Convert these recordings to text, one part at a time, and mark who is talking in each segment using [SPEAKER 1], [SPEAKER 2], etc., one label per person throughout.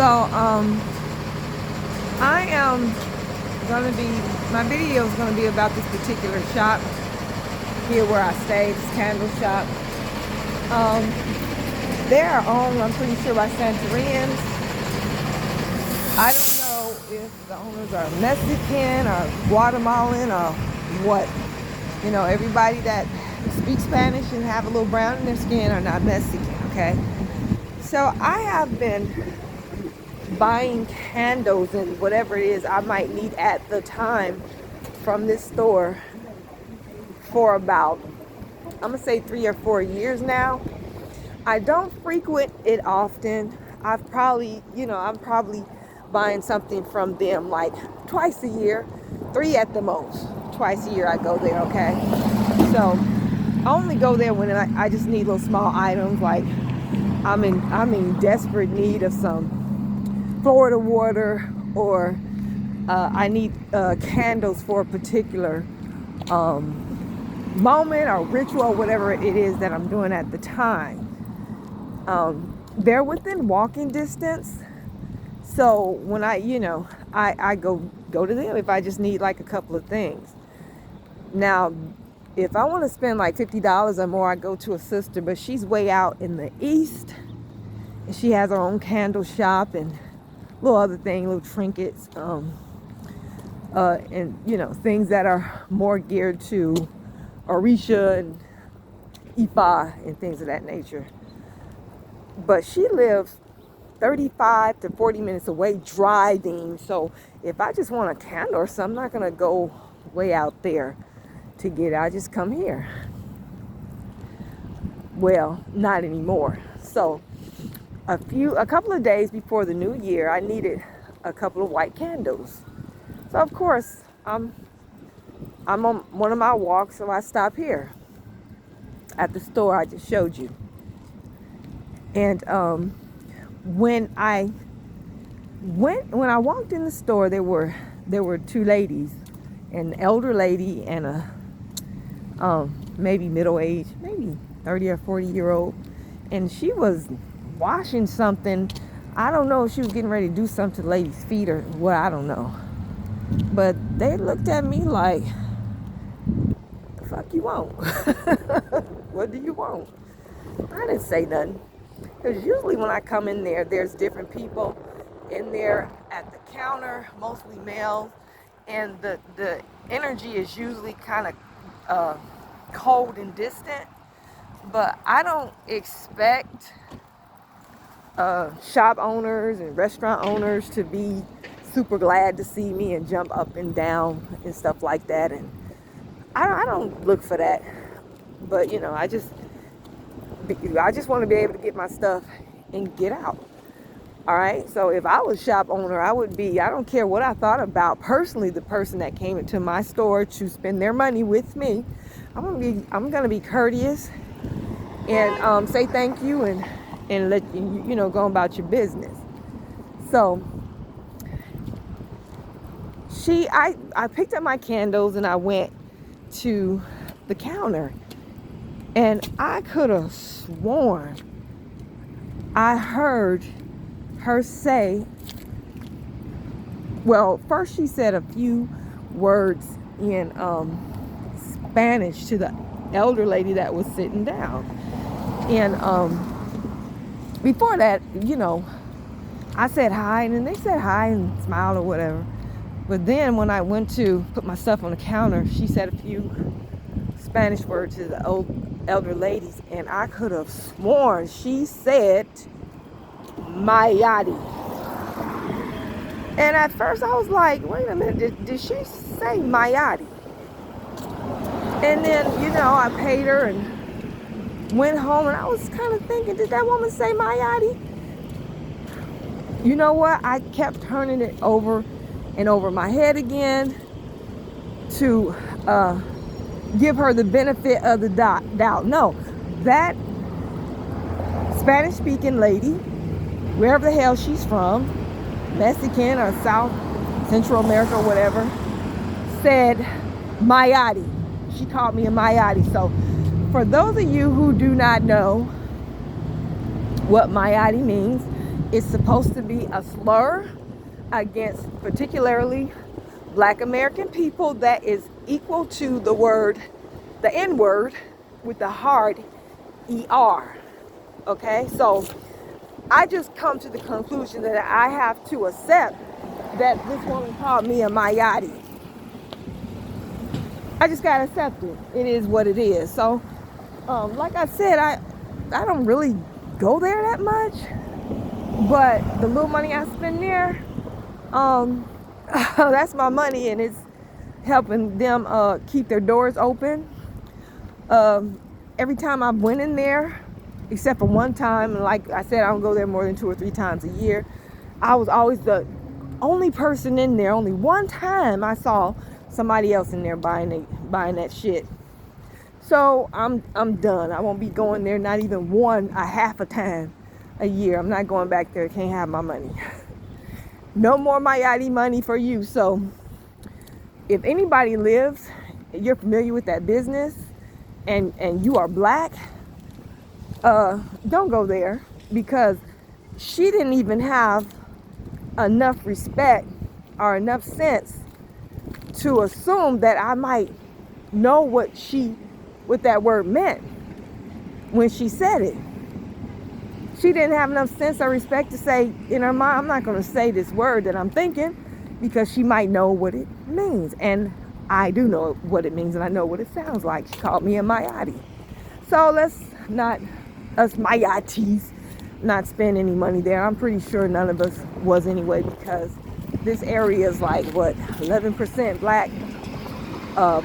[SPEAKER 1] So, I am gonna be, my video is gonna be about this particular shop here where I stay, this candle shop. They are owned, I'm pretty sure, by Santorians. I don't know if the owners are Mexican or Guatemalan or what. You know, everybody that speaks Spanish and have a little brown in their skin are not Mexican, okay? So I have been buying candles and whatever it is I might need at the time from this store for about, I'm gonna say 3 or 4 years now. I don't frequent it often. I'm probably buying something from them like twice a year, 3 at the most. Twice a year I go there, okay? So I only go there when I just need little small items, like I'm in desperate need of some Florida water, or I need candles for a particular moment or ritual or whatever it is that I'm doing at the time. They're within walking distance, so when I go to them if I just need like a couple of things. Now, if I want to spend like $50 or more, I go to a sister, but she's way out in the east, and she has her own candle shop and little other thing, little trinkets, and things that are more geared to Orisha and Ifa and things of that nature. But she lives 35 to 40 minutes away driving. So if I just want a candle or something, I'm not gonna go way out there to get it. I just come here. Well, not anymore. So a couple of days before the new year, I needed a couple of white candles. So of course, I'm on one of my walks, so I stop here at the store I just showed you. And when I walked in the store, there were 2 ladies, an elder lady and a maybe middle age, maybe 30 or 40-year-old, and she was washing something. I don't know if she was getting ready to do something to the lady's feet or what, I don't know. But they looked at me like, the fuck you want? What do you want? I didn't say nothing. Because usually when I come in there, there's different people in there at the counter, mostly males, and the energy is usually kind of cold and distant. But I don't expect shop owners and restaurant owners to be super glad to see me and jump up and down and stuff like that. And I don't look for that. But I just want to be able to get my stuff and get out. All right. So if I was shop owner, I don't care what I thought about personally the person that came into my store to spend their money with me. I'm gonna be courteous and say thank you and let you go about your business. So I picked up my candles and I went to the counter, and I could have sworn I heard her say, well, first she said a few words in Spanish to the elder lady that was sitting down. And before that, I said hi, and then they said hi and smiled or whatever. But then when I went to put my stuff on the counter, she said a few Spanish words to the elder ladies, and I could have sworn she said Mayate. And at first I was like, wait a minute, did she say Mayate? And then, I paid her and went home, and I was kind of thinking, did that woman say Mayate? You know what? I kept turning it over and over my head again to give her the benefit of the doubt. No, that Spanish-speaking lady, wherever the hell she's from, Mexican or South Central America or whatever, said Mayate. She called me a Mayate. So for those of you who do not know what Mayate means, It's supposed to be a slur against particularly Black American people that is equal to the N word with the hard ER. Okay, so I just come to the conclusion that I have to accept that this woman called me a Mayate. I just gotta accept it. It is what it is. So, like I said, I don't really go there that much, but the little money I spend there, that's my money, and it's helping them keep their doors open. Every time I went in there, except for one time, and like I said, I don't go there more than 2 or 3 times a year. I was always the only person in there. Only one time I saw somebody else in there buying that shit. So I'm done. I won't be going there, not even a half a time a year. I'm not going back there. Can't have my money. No more Mayate money for you. So if anybody lives, you're familiar with that business, and you are Black, don't go there, because she didn't even have enough respect or enough sense to assume that I might know what that word meant when she said it. She didn't have enough sense or respect to say in her mind, I'm not going to say this word that I'm thinking, because she might know what it means. And I do know what it means, and I know what it sounds like. She called me a Mayate. So let's not, us Mayates, not spend any money there. I'm pretty sure none of us was anyway, because this area is like, what, 11% Black,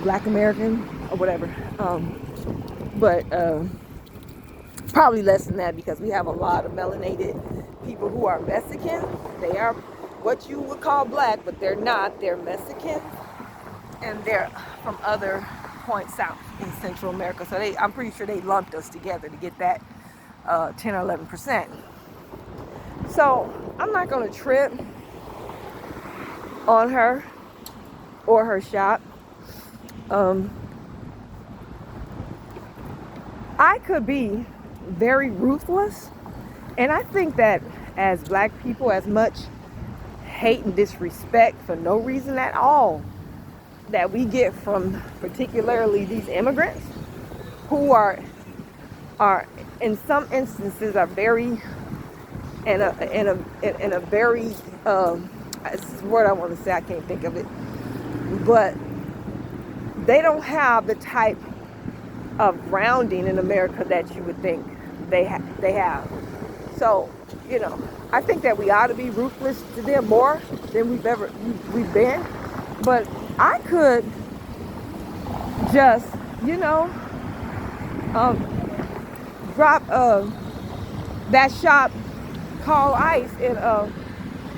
[SPEAKER 1] Black American or whatever. But probably less than that, because we have a lot of melanated people who are Mexican. They are what you would call Black, but they're not. They're Mexican, and they're from other points south in Central America. So I'm pretty sure they lumped us together to get that 10 or 11%. So I'm not going to trip on her or her shop. I could be very ruthless, and I think that as Black people, as much hate and disrespect for no reason at all that we get from particularly these immigrants, who are in some instances are very in a very it's a word I want to say, I can't think of it, but they don't have the type of grounding in America that you would think they have. So, I think that we ought to be ruthless to them more than we've been. But I could just, drop that shop, call ICE, and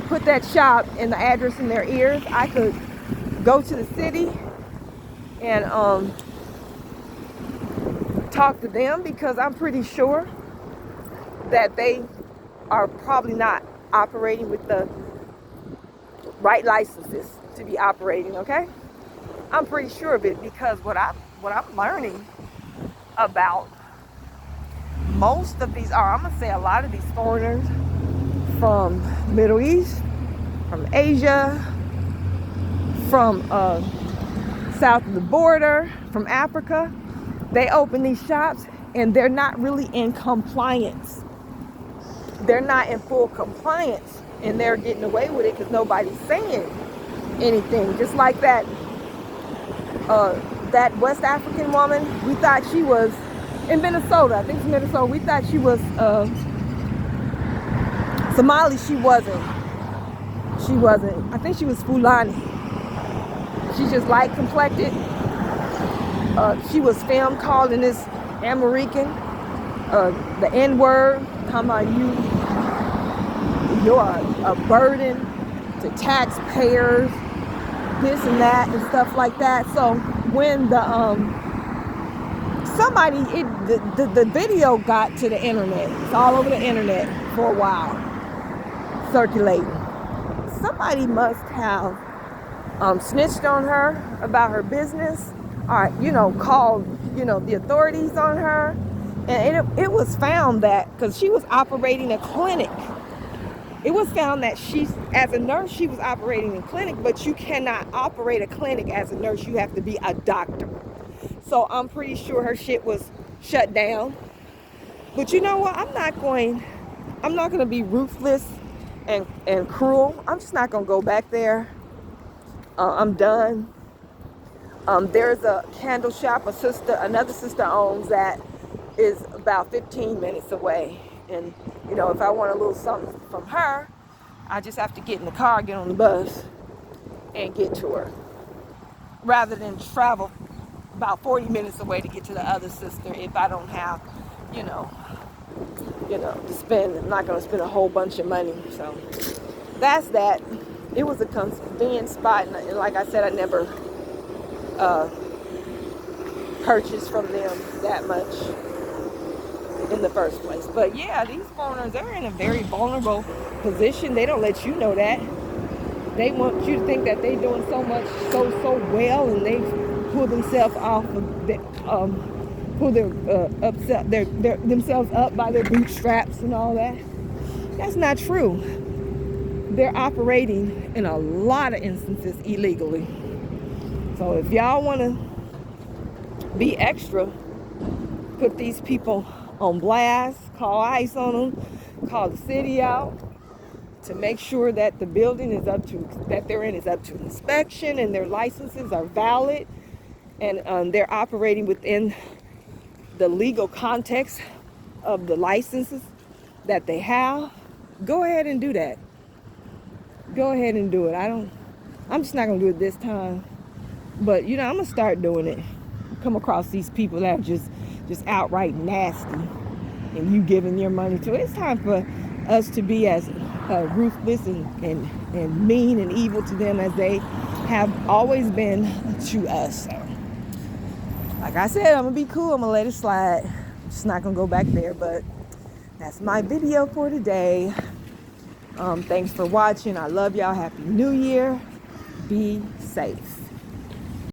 [SPEAKER 1] put that shop and the address in their ears. I could go to the city and talk to them, because I'm pretty sure that they are probably not operating with the right licenses to be operating. Okay, I'm pretty sure of it, because what I'm learning about most of these, or I'm gonna say a lot of these foreigners from the Middle East, from Asia, from south of the border, from Africa, they open these shops and they're not really in compliance. They're not in full compliance, and they're getting away with it because nobody's saying anything. Just like that West African woman, we thought she was in Minnesota. I think it's Minnesota. We thought she was Somali. She wasn't. I think she was Fulani. She's just light complected. She was filmed calling this American the N-word, talking about you're a burden to taxpayers, this and that and stuff like that. So when the video got to the internet, it's all over the internet for a while, circulating. Somebody must have snitched on her about her business, or called the authorities on her, and it was found that because she was operating a clinic It was found that as a nurse, she was operating in clinic, but you cannot operate a clinic as a nurse. You have to be a doctor. So I'm pretty sure her shit was shut down. But you know what? I'm not going to be ruthless and cruel. I'm just not going to go back there. I'm done. There's a candle shop another sister owns that is about 15 minutes away. And, you know, if I want a little something from her, I just have to get in the car, get on the bus, and get to her. Rather than travel about 40 minutes away to get to the other sister if I don't have, you know, to spend. I'm not going to spend a whole bunch of money. So that's that. It was a convenient spot. And like I said, I never purchased from them that much in the first place. But yeah, these foreigners, they're in a very vulnerable position. They don't let you know that. They want you to think that they're doing so well, and they pull themselves off of themselves up by their bootstraps and all that. That's not true. They're operating in a lot of instances illegally. So if y'all want to be extra, put these people on blast, call ICE on them, call the city out to make sure that the building that they're in is up to inspection and their licenses are valid and they're operating within the legal context of the licenses that they have. Go ahead and do that. Go ahead and do it. I'm just not gonna do it this time, but I'm gonna start doing it. Come across these people that are just outright nasty and you giving your money to it. It's time for us to be as ruthless and mean and evil to them as they have always been to us. So, like I said, I'm gonna be cool. I'm gonna let it slide. I'm just not gonna go back there. But that's my video for today. Thanks for watching. I love y'all. Happy New Year. Be safe.